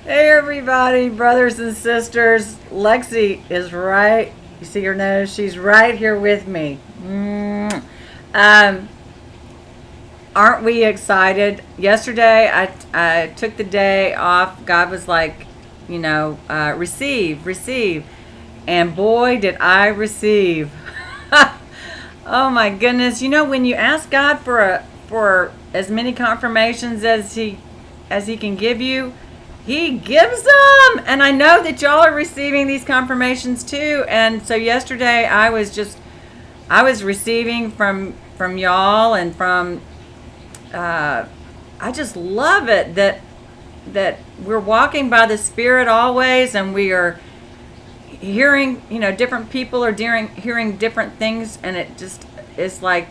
Hey everybody, brothers and sisters. Lexi is right. You see her nose? She's right here with me. Um, aren't we excited? Yesterday, I took the day off. God was like, receive, receive. And boy, did I receive. Oh my goodness. You know, when you ask God for as many confirmations as he can give you, he gives them. And I know that y'all are receiving these confirmations too. And so yesterday I was receiving from y'all and from I just love it that we're walking by the Spirit always, and we are hearing, different people are hearing different things, and it just is like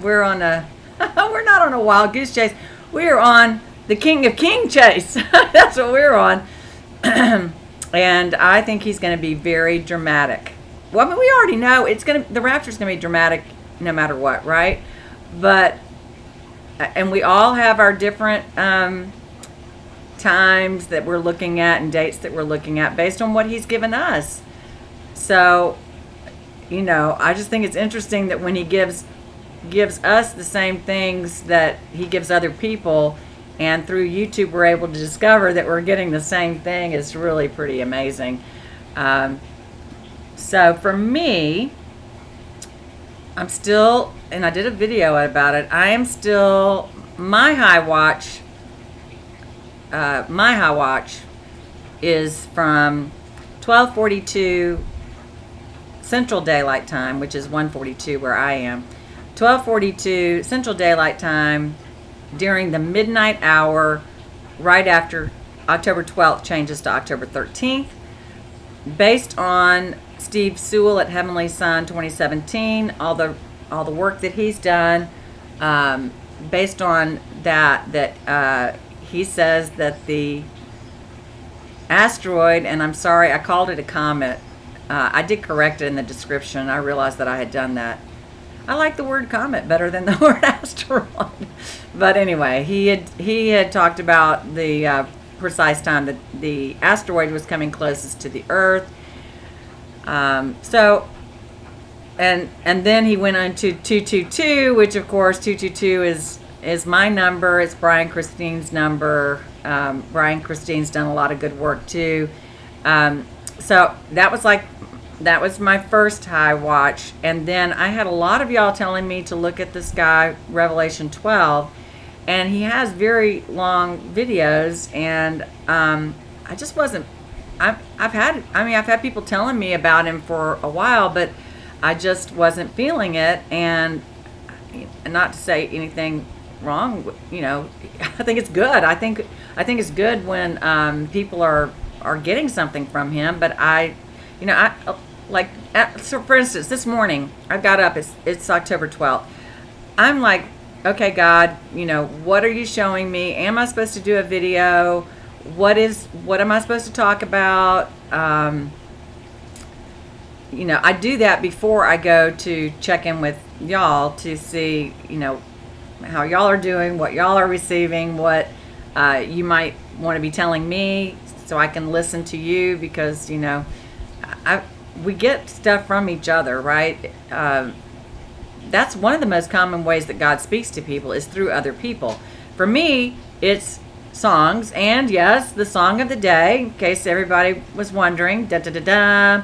we're on a we're not on a wild goose chase. We are on the King of King chase. That's what we're on. And I think he's going to be very dramatic. Well, I mean, we already know the rapture's going to be dramatic no matter what, right? But and we all have our different times that we're looking at and dates that we're looking at based on what he's given us. So, I just think it's interesting that when he gives us the same things that he gives other people, and through YouTube we're able to discover that we're getting the same thing, is really pretty amazing. So for me, I'm still, and I did a video about it, I am still, my high watch is from 12:42 Central Daylight Time, which is 1:42 where I am. 12:42 Central Daylight Time during the midnight hour, right after October 12th changes to October 13th, based on Steve Sewell at Heavenly Sun 2017, all the work that he's done, based on that he says that the asteroid, and I'm sorry, I called it a comet. I did correct it in the description. I realized that I had done that. I like the word comet better than the word asteroid. But anyway, he had talked about the precise time that the asteroid was coming closest to the Earth. So, and then he went on to 222, which of course 222 is my number. It's Brian Christine's number. Brian Christine's done a lot of good work too. So that was my first high watch. And then I had a lot of y'all telling me to look at this guy, Revelation 12, and he has very long videos, and I just wasn't, I've had people telling me about him for a while, but I just wasn't feeling it. And not to say anything wrong, I think it's good. I think it's good when people are getting something from him. But so for instance, this morning I got up, it's October 12th. I'm like, okay, God, what are you showing me? Am I supposed to do a video? What am I supposed to talk about? I do that before I go to check in with y'all to see, how y'all are doing, what y'all are receiving, what you might want to be telling me, so I can listen to you, because we get stuff from each other, right? That's one of the most common ways that God speaks to people, is through other people. For me, it's songs, and yes, the song of the day, in case everybody was wondering, da da da da.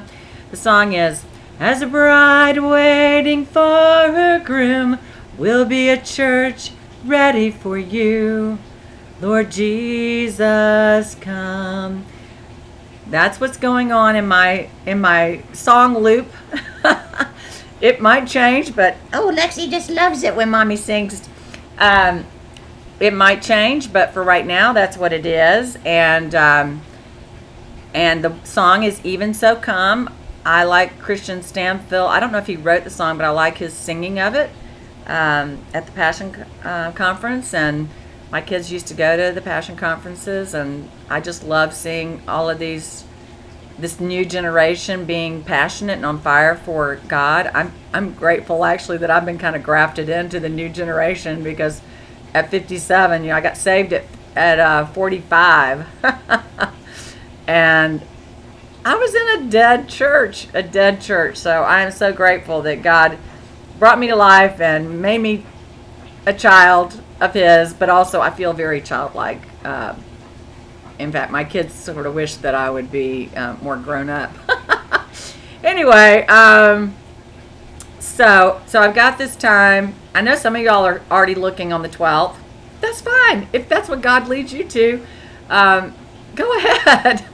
The song is, "As a bride waiting for her groom, will be a church ready for you. Lord Jesus, come." That's what's going on in my song loop. It might change, but Lexi just loves it when mommy sings. It might change, but for right now, that's what it is. And the song is "Even So Come." I like Christian Stanfill. I don't know if he wrote the song, but I like his singing of it at the Passion Conference. And my kids used to go to the Passion Conferences, and I just love seeing all of this new generation being passionate and on fire for God. I'm grateful, actually, that I've been kind of grafted into the new generation, because at 57, I got saved at 45. And I was in a dead church, So I am so grateful that God brought me to life and made me a child of His, but also I feel very childlike. In fact, my kids sort of wish that I would be more grown up. Anyway, so I've got this time. I know some of y'all are already looking on the 12th. That's fine. If that's what God leads you to, go ahead.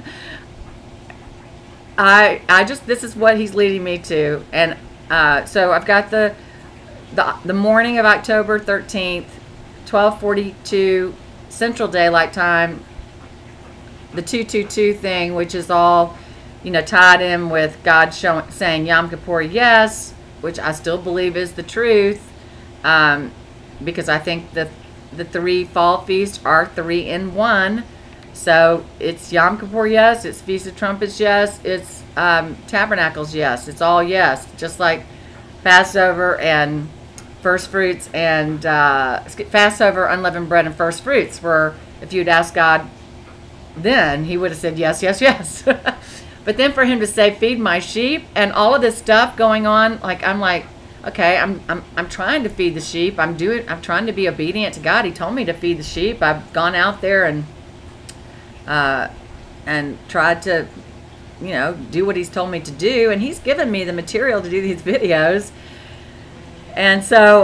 I just, this is what He's leading me to. And so I've got the morning of October 13th, 12:42 Central Daylight Time, the 222 thing, which is all, tied in with God saying Yom Kippur, yes, which I still believe is the truth, because I think the 3 fall feasts are 3 in 1. So it's Yom Kippur, yes. It's Feast of Trumpets, yes. It's Tabernacles, yes. It's all yes. Just like Passover and first fruits and Passover, unleavened bread, and first fruits were, if you'd asked God then, He would have said yes, yes, yes. But then for Him to say, feed my sheep, and all of this stuff going on, I'm like, okay, I'm trying to feed the sheep. I'm trying to be obedient to God. He told me to feed the sheep. I've gone out there and tried to, do what He's told me to do, and He's given me the material to do these videos. And so,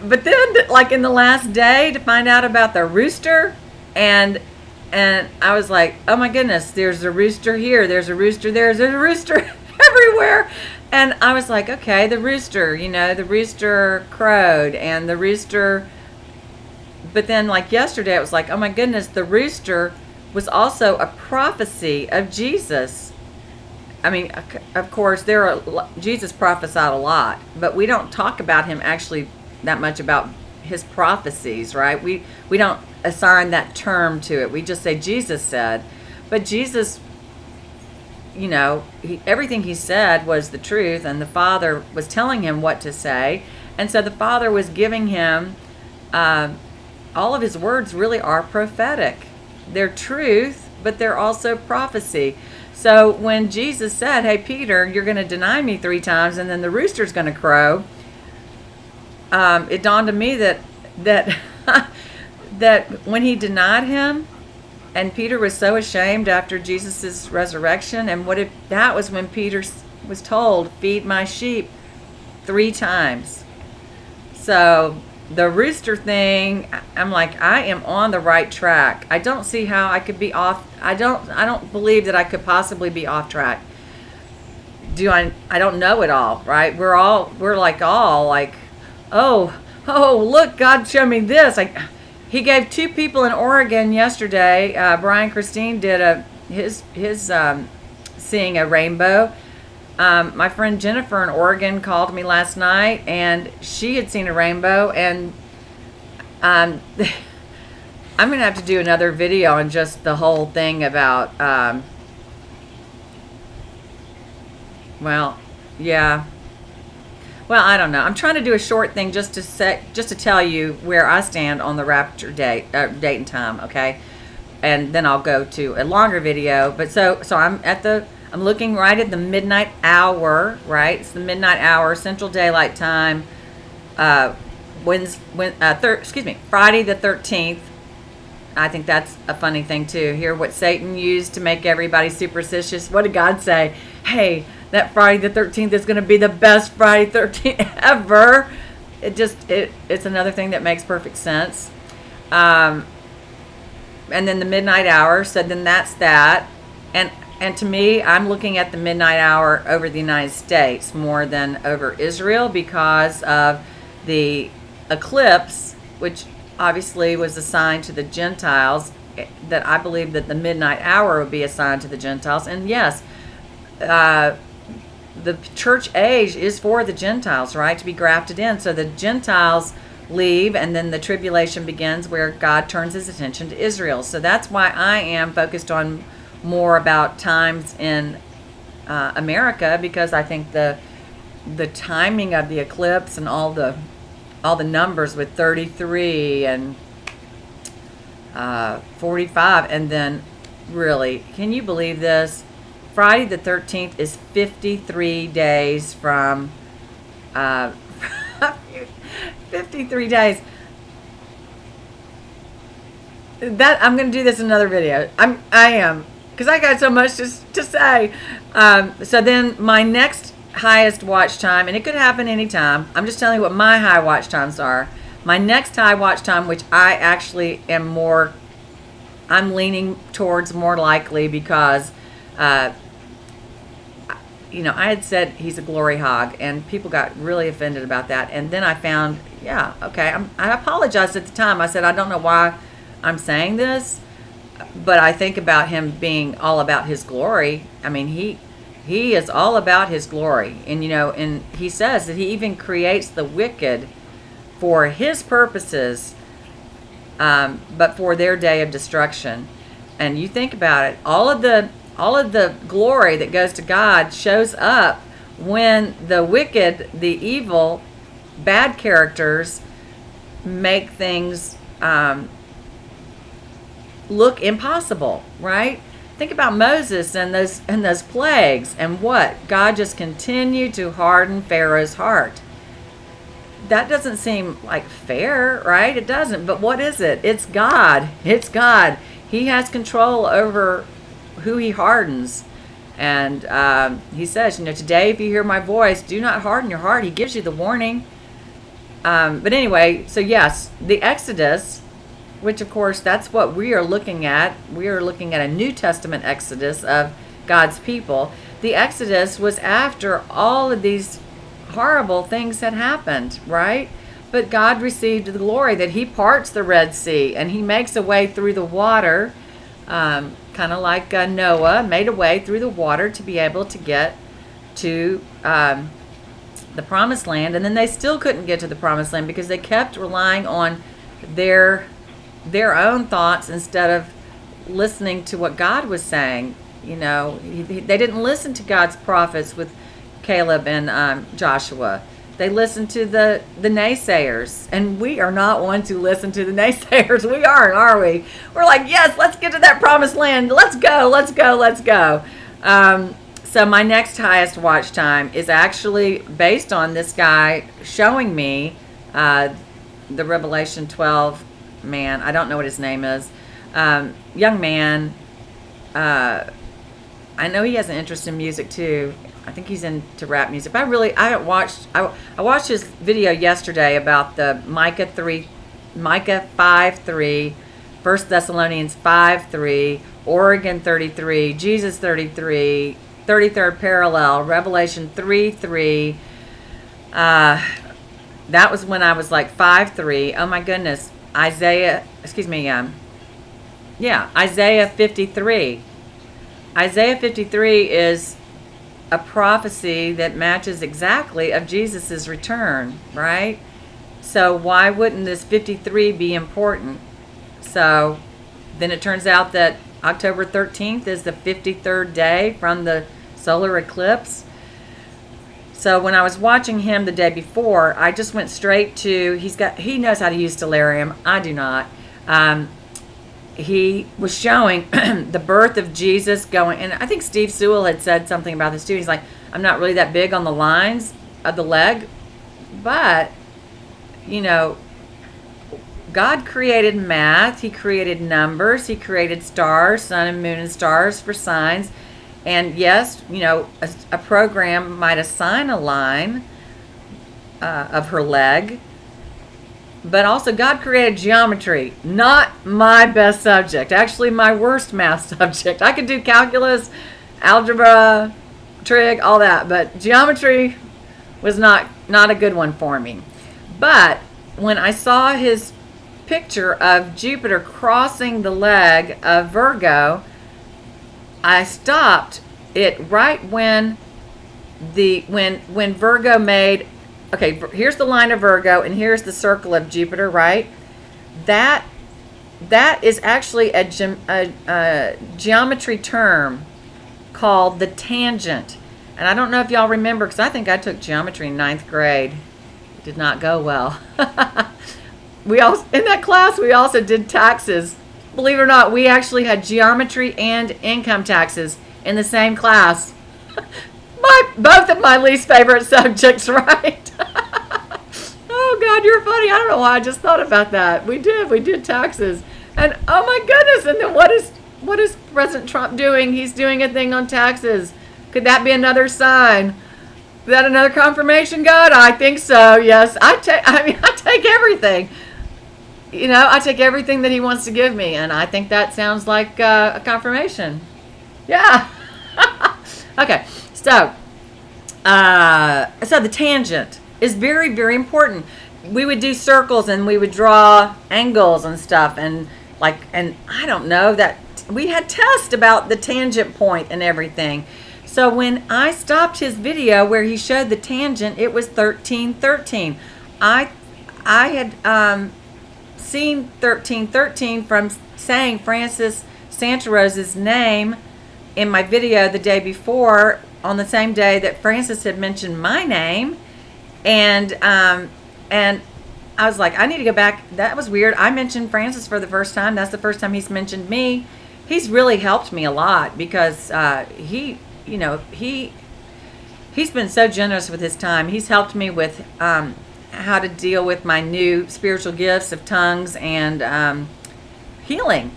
but then, in the last day, to find out about the rooster, and I was like, oh my goodness, there's a rooster here, there's a rooster there, there's a rooster everywhere. And I was like, okay, the rooster, the rooster crowed, and the rooster, but then yesterday, it was like, oh my goodness, the rooster was also a prophecy of Jesus. I mean, of course, Jesus prophesied a lot, but we don't talk about Him actually that much about His prophecies, right? We don't assign that term to it. We just say Jesus said. But Jesus, everything He said was the truth, and the Father was telling Him what to say. And so the Father was giving Him, all of His words really are prophetic. They're truth, but they're also prophecy. So when Jesus said, hey, Peter, you're going to deny me 3 times, and then the rooster's going to crow, it dawned on me that that when He denied Him, and Peter was so ashamed after Jesus' resurrection, and that was when Peter was told, feed my sheep 3 times. So the rooster thing, I'm like, I am on the right track. I don't see how I could be off. I don't believe that I could possibly be off track. I don't know it all, right? We're like, oh, look, God showed me this. He gave 2 people in Oregon yesterday. Brian Christine did his seeing a rainbow. My friend Jennifer in Oregon called me last night, and she had seen a rainbow. And I'm going to have to do another video on just the whole thing about, well, yeah. Well, I don't know. I'm trying to do a short thing just to tell you where I stand on the rapture date and time, okay? And then I'll go to a longer video. But so I'm looking right at the midnight hour, right? It's the midnight hour, Central Daylight Time. Friday the 13th. I think that's a funny thing too. Hear what Satan used to make everybody superstitious. What did God say? Hey, that Friday the 13th is going to be the best Friday 13th ever. It's another thing that makes perfect sense. And then the midnight hour. So then that's that. And to me, I'm looking at the midnight hour over the United States more than over Israel, because of the eclipse, which obviously was assigned to the Gentiles, that I believe that the midnight hour would be assigned to the Gentiles. And yes, the church age is for the Gentiles, right, to be grafted in. So the Gentiles leave, and then the tribulation begins, where God turns His attention to Israel. So that's why I am focused on more about times in America, because I think the timing of the eclipse and all the numbers with 33 and 45. And then, really, can you believe this? Friday the 13th is 53 days from 53 days. That I'm going to do this in another video. I am, because I got so much to say. So then my next highest watch time, and it could happen anytime. I'm just telling you what my high watch times are. My next high watch time, which I actually am more, I'm leaning towards more likely, because you know, I had said he's a glory hog, and people got really offended about that. And then I found, yeah, okay, I apologized at the time. I said, I don't know why I'm saying this, but I think about him being all about his glory. I mean, he is all about his glory. And, you know, and he says that he even creates the wicked for his purposes, but for their day of destruction. And you think about it, all of the glory that goes to God shows up when the wicked, the evil, bad characters make things look impossible, right? Think about Moses and those plagues, and what God just continued to harden Pharaoh's heart. That doesn't seem like fair, right? It doesn't. But what is it? It's God. It's God. He has control over who he hardens. And he says, you know, today if you hear my voice, do not harden your heart. He gives you the warning. But anyway, so yes, the Exodus, which of course that's what we are looking at. We are looking at a New Testament Exodus of God's people. The Exodus was after all of these horrible things had happened, right? But God received the glory that he parts the Red Sea and he makes a way through the water, kind of like Noah made a way through the water to be able to get to the Promised Land. And then they still couldn't get to the Promised Land because they kept relying on their own thoughts instead of listening to what God was saying. You know, they didn't listen to God's prophets with Caleb and Joshua. They listened to the naysayers, and we are not one to listen to the naysayers. We aren't, are we? We're like, yes, let's get to that Promised Land. Let's go, let's go, let's go. So my next highest watch time is actually based on this guy showing me the Revelation 12 man. I don't know what his name is. Young man. I know he has an interest in music too. I think he's into rap music. But I haven't watched. I watched his video yesterday about the Micah 5:3, 1 Thessalonians 5:3, Oregon 33, Jesus 33, 33rd parallel, Revelation 3:3. That was when I was like 5:3. Oh my goodness. Isaiah 53. Isaiah 53 is a prophecy that matches exactly of Jesus's return, right? So why wouldn't this 53 be important? So then it turns out that October 13th is the 53rd day from the solar eclipse. So when I was watching him the day before, I just went straight to, he knows how to use stellarium. I do not. He was showing the birth of Jesus going, and I think Steve Sewell had said something about this too. He's like, I'm not really that big on the lines of the leg, but, you know, God created math. He created numbers. He created stars, sun and moon and stars for signs. And yes, you know, a program might assign a line of her leg. But also God created geometry, not my best subject, actually my worst math subject. I could do calculus, algebra, trig, all that, but geometry was not a good one for me. But when I saw his picture of Jupiter crossing the leg of Virgo, I stopped it right when Virgo made, okay, here's the line of Virgo, and here's the circle of Jupiter, right? That is actually a geometry term called the tangent. And I don't know if y'all remember, because I think I took geometry in 9th grade. It did not go well. In that class, we also did taxes Believe it or not, we actually had geometry and income taxes in the same class. Both of my least favorite subjects, right? Oh God, you're funny. I don't know why I just thought about that. We did taxes. And oh my goodness, and then what is President Trump doing? He's doing a thing on taxes. Could that be another sign? Is that another confirmation, God? I think so. Yes. I take everything. You know, I take everything that he wants to give me, and I think that sounds like a confirmation. Yeah. Okay. So the tangent is very, very important. We would do circles and we would draw angles and stuff, and I don't know, that we had tests about the tangent point and everything. So when I stopped his video where he showed the tangent, it was 1313. I had seen 1313 from saying Francis Santarose's name in my video the day before, on the same day that Francis had mentioned my name, and I was like, I need to go back. That was weird. I mentioned Francis for the first time. That's the first time he's mentioned me. He's really helped me a lot because he's been so generous with his time. He's helped me with how to deal with my new spiritual gifts of tongues and healing.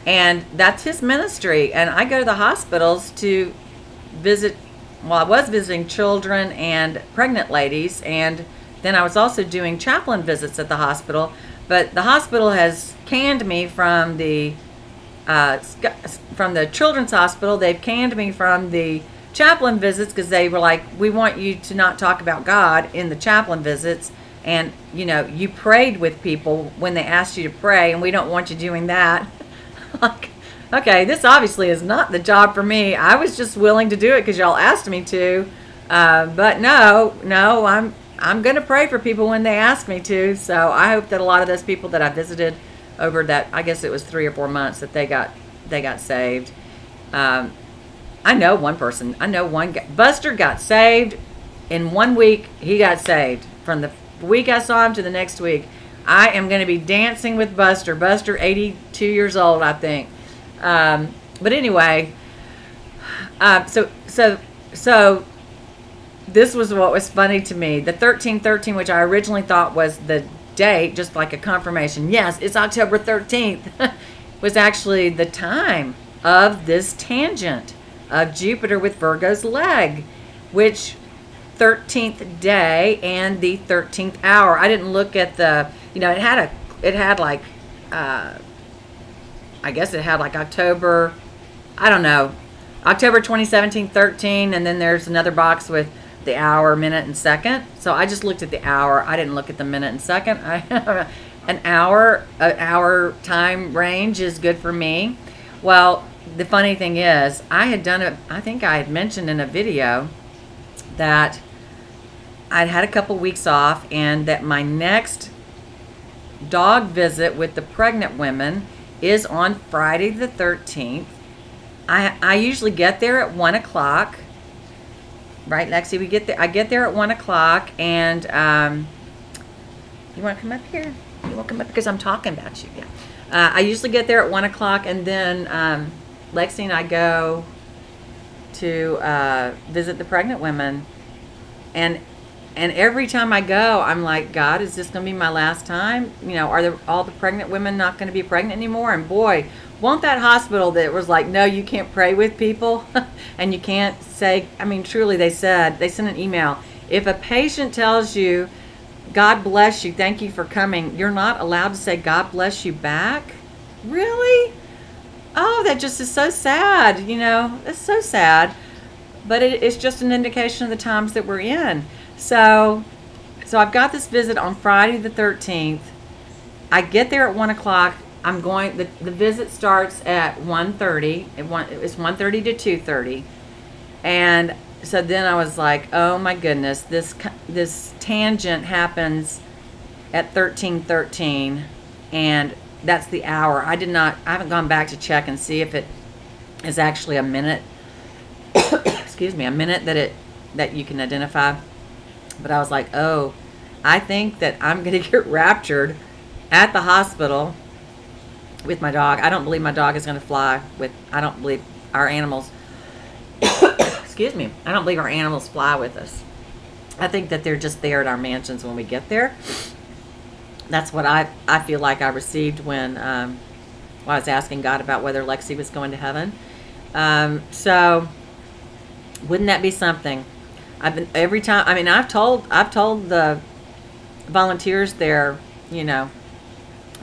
And that's his ministry. And I go to the hospitals to visit. Well, I was visiting children and pregnant ladies, and then I was also doing chaplain visits at the hospital. But the hospital has canned me from the children's hospital. They've canned me from the chaplain visits because they were like, we want you to not talk about God in the chaplain visits. And, you know, you prayed with people when they asked you to pray, and we don't want you doing that. Like, okay, this obviously is not the job for me. I was just willing to do it because y'all asked me to. But no, I'm going to pray for people when they ask me to. So I hope that a lot of those people that I visited over that, I guess it was 3 or 4 months, that they got saved. I know one person. I know one guy. Buster got saved in 1 week. He got saved from the week I saw him to the next week. I am going to be dancing with Buster. Buster, 82 years old, I think. But anyway, so this was what was funny to me. The 1313, which I originally thought was the date, just like a confirmation. Yes, it's October 13th, was actually the time of this tangent of Jupiter with Virgo's leg, which 13th day and the 13th hour. I didn't look at the, you know, it had like, I guess it had like October, I don't know, October 2017, 13, and then there's another box with the hour, minute, and second. So I just looked at the hour. I didn't look at the minute and second. An hour time range is good for me. Well, the funny thing is, I think I had mentioned in a video that I'd had a couple weeks off, and that my next dog visit with the pregnant women is on Friday the 13th. I usually get there at 1 o'clock. Right, Lexi? I get there at 1 o'clock, and you want to come up here? You want to come up because I'm talking about you? Yeah. I usually get there at 1 o'clock, and then Lexi and I go to visit the pregnant women, and every time I go, I'm like, God, is this going to be my last time? You know, are all the pregnant women not going to be pregnant anymore? And boy, won't that hospital that was like, no, you can't pray with people and you can't say, I mean, truly, they sent an email. If a patient tells you, God bless you, thank you for coming, you're not allowed to say, God bless you back? Really? Oh, that just is so sad. You know, it's so sad. But it's just an indication of the times that we're in. So I've got this visit on Friday the 13th. I get there at 1 o'clock. The visit starts at 1:30. It's 1:30 to 2:30. And so then I was like, oh my goodness, this tangent happens at 13:13, and that's the hour. I haven't gone back to check and see if it is actually a minute. Excuse me, a minute that you can identify. But I was like, oh, I think that I'm going to get raptured at the hospital with my dog. I don't believe my dog is going to fly with, I don't believe our animals, excuse me, I don't believe our animals fly with us. I think that they're just there at our mansions when we get there. That's what I feel like I received when I was asking God about whether Lexi was going to heaven. So wouldn't that be something? I've been every time. I mean, I've told the volunteers there, you know,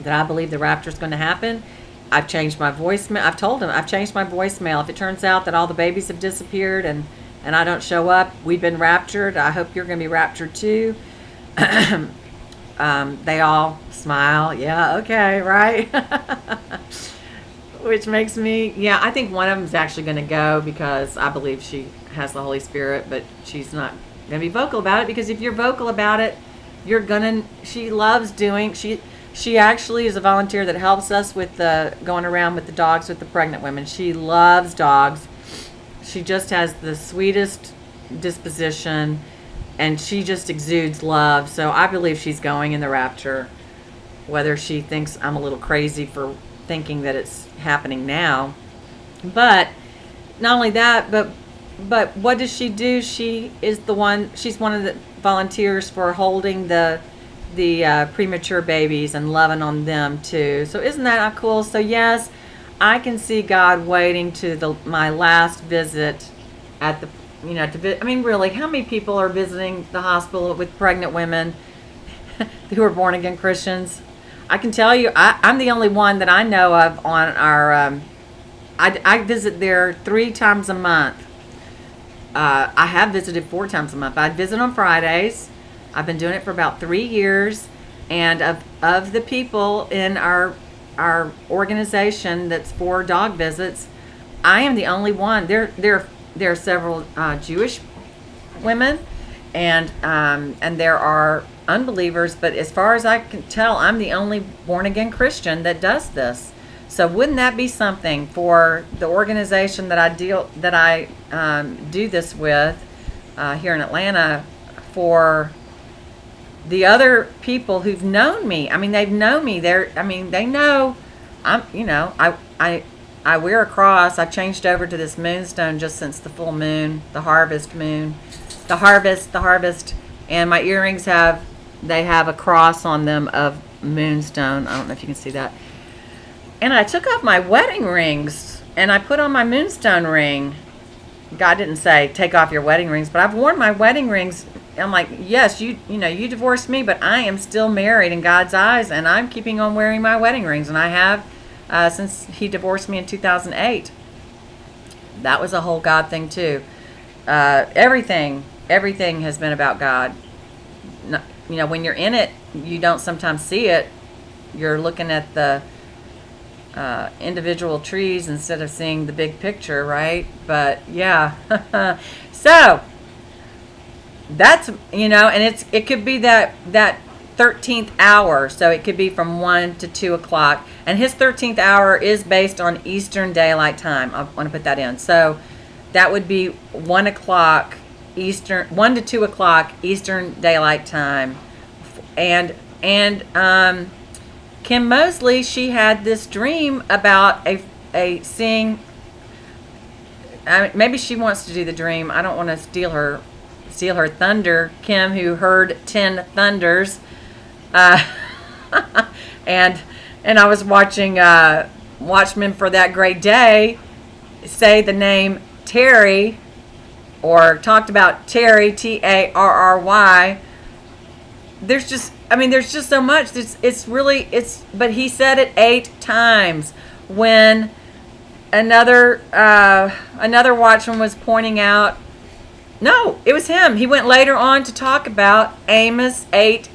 that I believe the rapture is going to happen. I've changed my voicemail. I've told them I've changed my voicemail. If it turns out that all the babies have disappeared and I don't show up, we've been raptured. I hope you're going to be raptured too. They all smile. Yeah, okay, right? Which makes me, yeah, I think one of them is actually going to go because I believe she has the Holy Spirit, but she's not going to be vocal about it, because if you're vocal about it, you're going to, she loves doing, she actually is a volunteer that helps us with the, going around with the dogs with the pregnant women. She loves dogs. She just has the sweetest disposition, and she just exudes love. So I believe she's going in the rapture, whether she thinks I'm a little crazy for thinking that it's happening now. But not only that, but what does she do? She is the one, she's one of the volunteers for holding the premature babies and loving on them too. So isn't that cool? So yes, I can see God waiting to my last visit at the, you know, I mean, really, how many people are visiting the hospital with pregnant women who are born again Christians? I can tell you, I'm the only one that I know of on our, I visit there 3 times a month. I have visited 4 times a month. I visit on Fridays. I've been doing it for about 3 years. And of the people in our organization that's for dog visits, I am the only one. There are several Jewish women, and there are unbelievers, but as far as I can tell, I'm the only born-again Christian that does this. So wouldn't that be something for the organization that I do this with here in Atlanta, for the other people who've known me? I mean, they've known me. They know I'm, you know, I wear a cross. I changed over to this moonstone just since the full moon, the harvest moon, the harvest, and my earrings have a cross on them of moonstone. I don't know if you can see that. And I took off my wedding rings and I put on my moonstone ring. God didn't say take off your wedding rings, but I've worn my wedding rings. I'm like, yes, you know, you divorced me, but I am still married in God's eyes, and I'm keeping on wearing my wedding rings, and I have since He divorced me in 2008. That was a whole God thing too. Everything has been about God. You know, when you're in it, you don't sometimes see it. You're looking at the individual trees instead of seeing the big picture, right? But yeah, so that's, you know, and it could be that 13th hour, so it could be from 1 to 2 o'clock, and his 13th hour is based on Eastern Daylight Time. I want to put that in. So that would be 1 o'clock Eastern, 1 to 2 o'clock Eastern Daylight Time. And Kim Mosley, she had this dream about a seeing. Maybe she wants to do the dream. I don't want to steal her thunder, Kim, who heard 10 thunders. And I was watching Watchmen for That Great Day say the name Terry, or talked about Terry, Tarry. There's just so much. But he said it 8 times when another watchman was pointing out. No, it was him. He went later on to talk about Amos 8.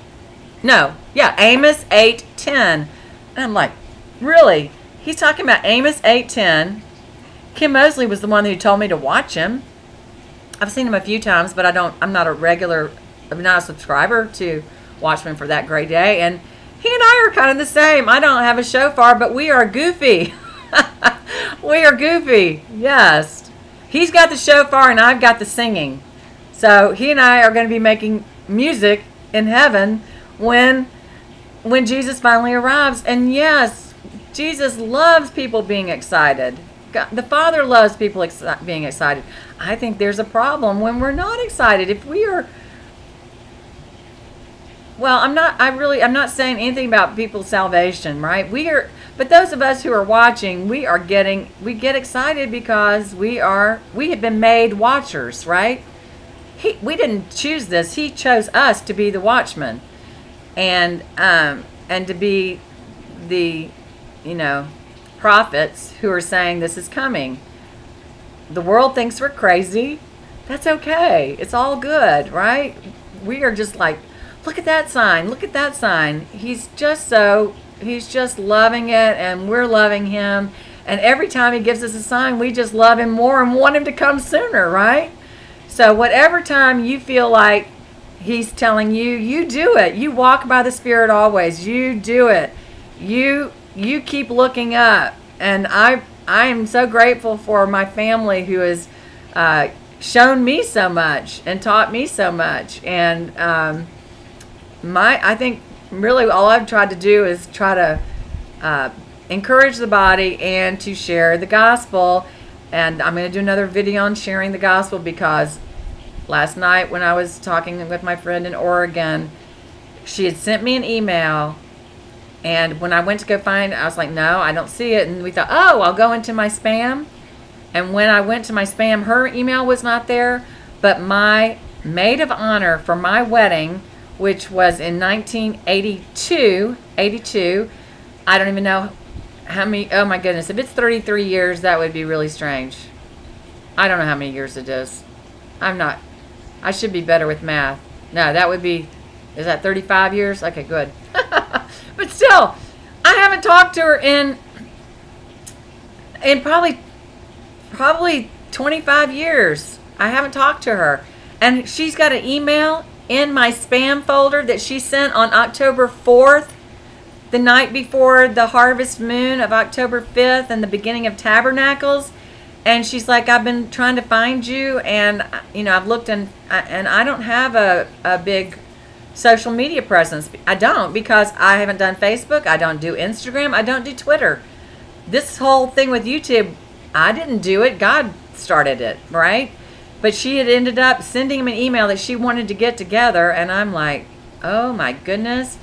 No, yeah, Amos 8:10. And I'm like, really? He's talking about Amos 8:10. Kim Mosley was the one who told me to watch him. I've seen him a few times, but I'm not a subscriber to Watchmen for That Great Day. And he and I are kind of the same. I don't have a shofar, but we are goofy. We are goofy, yes. He's got the shofar and I've got the singing. So he and I are going to be making music in heaven when Jesus finally arrives. And yes, Jesus loves people being excited. God, the Father loves people being excited. I think there's a problem when we're not excited. If we are, well, I'm not saying anything about people's salvation, right? But those of us who are watching, we get excited because we have been made watchers, right? We didn't choose this. He chose us to be the watchmen, and to be the, prophets who are saying this is coming. The world thinks we're crazy. That's okay. It's all good, right? We are just like, look at that sign. Look at that sign. He's just loving it, and we're loving him. And every time he gives us a sign, we just love him more and want him to come sooner, right? So whatever time you feel like he's telling you, you do it. You walk by the Spirit always. You do it. You keep looking up. And I am so grateful for my family who has shown me so much and taught me so much. And I think really all I've tried to do is try to encourage the body and to share the gospel. And I'm going to do another video on sharing the gospel, because last night when I was talking with my friend in Oregon, she had sent me an email, and when I went to go find it, I was like, no, I don't see it. And we thought, oh, I'll go into my spam. And when I went to my spam, her email was not there, but my maid of honor for my wedding, which was in 1982, I don't even know how many, oh my goodness, if it's 33 years, that would be really strange. I don't know how many years it is. I should be better with math. No, that would be, is that 35 years? Okay, good. But still, I haven't talked to her in probably 25 years. I haven't talked to her. And she's got an email in my spam folder that she sent on October 4th, the night before the harvest moon of October 5th and the beginning of Tabernacles. And she's like, I've been trying to find you, and I've looked, and I don't have a big social media presence. I don't, because I haven't done Facebook, I don't do Instagram, I don't do Twitter. This whole thing with YouTube, I didn't do it. God started it, right? But she had ended up sending him an email that she wanted to get together, and I'm like, oh my goodness.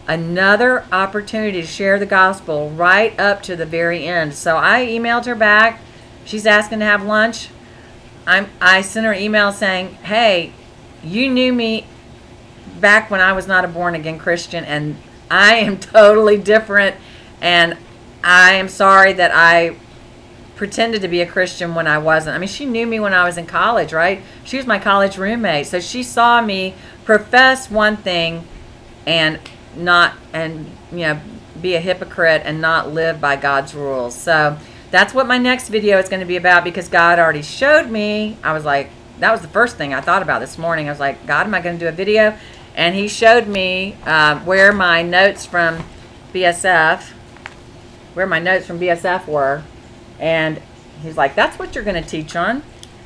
Another opportunity to share the gospel right up to the very end. So I emailed her back. She's asking to have lunch. I sent her an email saying, hey, you knew me back when I was not a born-again Christian, and I am totally different, and I am sorry that I pretended to be a Christian when I wasn't. I mean, she knew me when I was in college, right? She was my college roommate, so she saw me profess one thing and be a hypocrite and not live by God's rules. So that's what my next video is going to be about, because God already showed me. I was like, that was the first thing I thought about this morning. I was like, God, am I going to do a video? And he showed me where my notes from BSF were. And he's like, that's what you're going to teach on.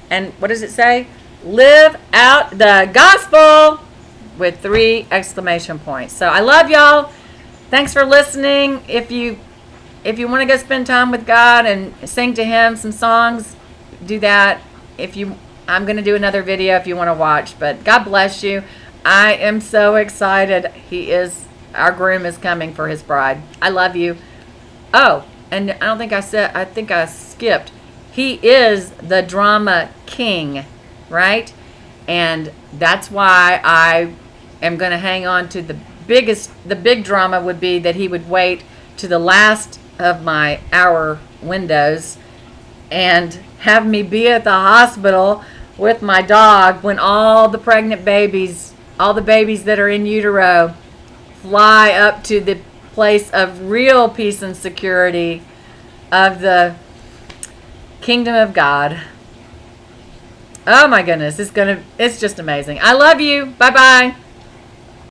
And what does it say? Live out the gospel, with 3 exclamation points. So I love y'all. Thanks for listening. If you want to go spend time with God and sing to him some songs, do that. I'm going to do another video if you want to watch. But God bless you. I am so excited. Our groom is coming for his bride. I love you. Oh, and I think I skipped. He is the drama king, right? And that's why I am going to hang on to the big drama would be that he would wait to the last of my hour windows and have me be at the hospital with my dog when all the pregnant babies, all the babies that are in utero, fly up to the place of real peace and security of the kingdom of God. Oh my goodness, it's just amazing. I love you. Bye-bye.